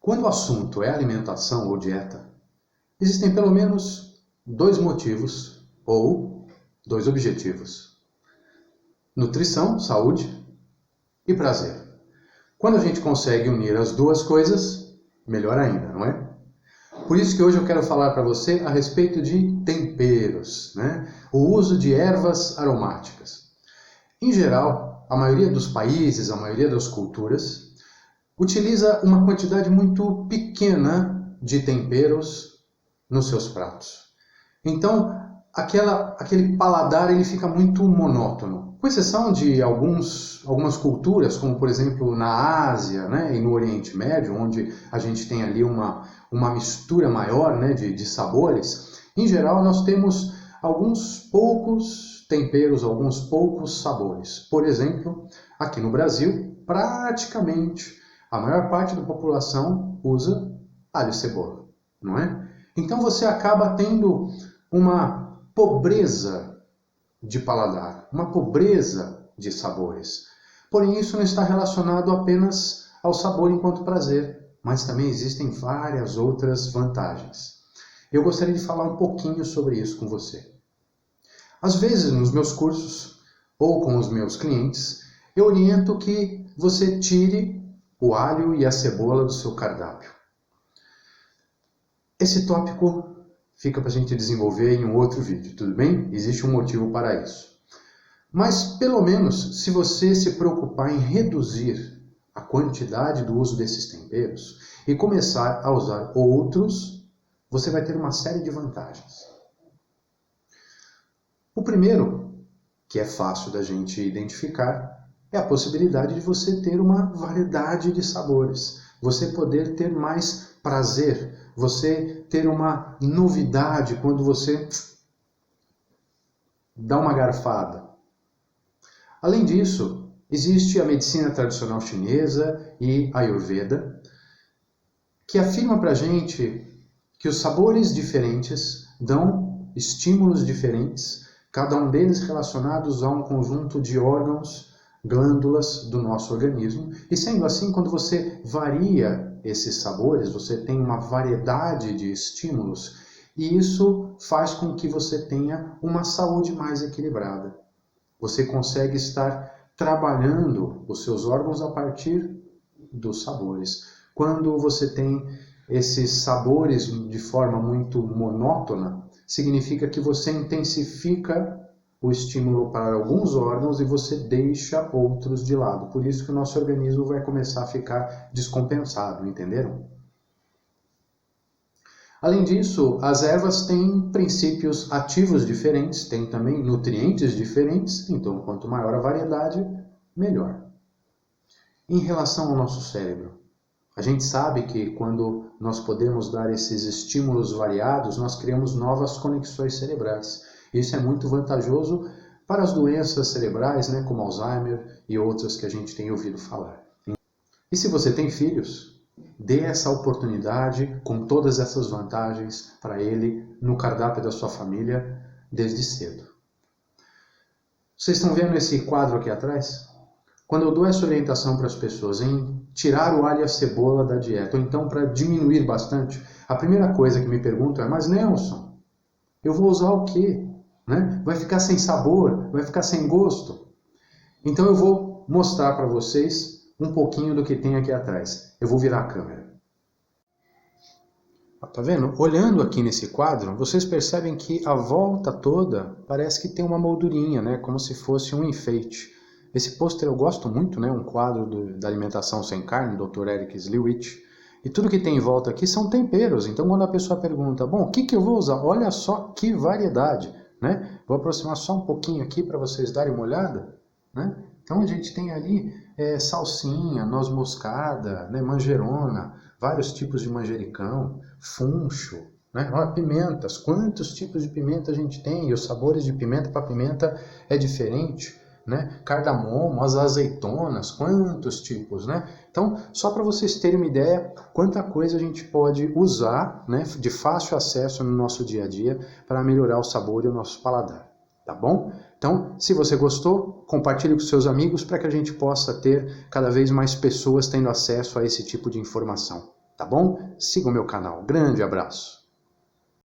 Quando o assunto é alimentação ou dieta, existem pelo menos dois motivos ou dois objetivos: nutrição, saúde e prazer. Quando a gente consegue unir as duas coisas, melhor ainda, não é? Por isso que hoje eu quero falar para você a respeito de temperos, né? O uso de ervas aromáticas. Em geral, a maioria dos países, a maioria das culturas, utiliza uma quantidade muito pequena de temperos nos seus pratos. Então, aquele paladar ele fica muito monótono. Com exceção de algumas culturas, como por exemplo na Ásia, né, e no Oriente Médio, onde a gente tem ali uma mistura maior, né, de sabores, em geral nós temos alguns poucos temperos, alguns poucos sabores. Por exemplo, aqui no Brasil, praticamente a maior parte da população usa alho e cebola, não é? Então você acaba tendo uma pobreza de paladar, uma pobreza de sabores. Porém, isso não está relacionado apenas ao sabor enquanto prazer, mas também existem várias outras vantagens. Eu gostaria de falar um pouquinho sobre isso com você. Às vezes, nos meus cursos ou com os meus clientes, eu oriento que você tire o alho e a cebola do seu cardápio. Esse tópico fica para a gente desenvolver em um outro vídeo, tudo bem? Existe um motivo para isso. Mas, pelo menos, se você se preocupar em reduzir a quantidade do uso desses temperos e começar a usar outros, você vai ter uma série de vantagens. O primeiro, que é fácil da gente identificar, é a possibilidade de você ter uma variedade de sabores, você poder ter mais prazer, você ter uma novidade quando você dá uma garfada. Além disso, existe a medicina tradicional chinesa e a Ayurveda, que afirma pra gente que os sabores diferentes dão estímulos diferentes, cada um deles relacionados a um conjunto de órgãos, glândulas do nosso organismo. E sendo assim, quando você varia esses sabores, você tem uma variedade de estímulos, e isso faz com que você tenha uma saúde mais equilibrada. Você consegue estar trabalhando os seus órgãos a partir dos sabores. Quando você tem esses sabores de forma muito monótona, significa que você intensifica o estímulo para alguns órgãos e você deixa outros de lado. Por isso que o nosso organismo vai começar a ficar descompensado, entenderam? Além disso, as ervas têm princípios ativos diferentes, têm também nutrientes diferentes, então quanto maior a variedade, melhor. Em relação ao nosso cérebro, a gente sabe que quando nós podemos dar esses estímulos variados, nós criamos novas conexões cerebrais. Isso é muito vantajoso para as doenças cerebrais, né, como Alzheimer e outras que a gente tem ouvido falar. E se você tem filhos, dê essa oportunidade com todas essas vantagens para ele no cardápio da sua família desde cedo. Vocês estão vendo esse quadro aqui atrás? Quando eu dou essa orientação para as pessoas em tirar o alho e a cebola da dieta, ou então para diminuir bastante, a primeira coisa que me perguntam é: mas Nelson, eu vou usar o quê? Né? Vai ficar sem sabor? Vai ficar sem gosto? Então eu vou mostrar para vocês um pouquinho do que tem aqui atrás. Eu vou virar a câmera. Tá vendo? Olhando aqui nesse quadro, vocês percebem que a volta toda parece que tem uma moldurinha, né? Como se fosse um enfeite. Esse pôster eu gosto muito, né? Um quadro da alimentação sem carne, Dr. Eric Sliwich. E tudo que tem em volta aqui são temperos. Então quando a pessoa pergunta, bom, o que eu vou usar? Olha só que variedade, né? Vou aproximar só um pouquinho aqui para vocês darem uma olhada, né? Então a gente tem ali salsinha, noz moscada, né? Manjerona, vários tipos de manjericão, funcho, né? Olha, pimentas, quantos tipos de pimenta a gente tem? E os sabores de pimenta para pimenta é diferente, né? Cardamomo, as azeitonas, quantos tipos, né? Então, só para vocês terem uma ideia, quanta coisa a gente pode usar, né, de fácil acesso no nosso dia a dia para melhorar o sabor e o nosso paladar, tá bom? Então, se você gostou, compartilhe com seus amigos para que a gente possa ter cada vez mais pessoas tendo acesso a esse tipo de informação. tá bom? Siga o meu canal. Grande abraço!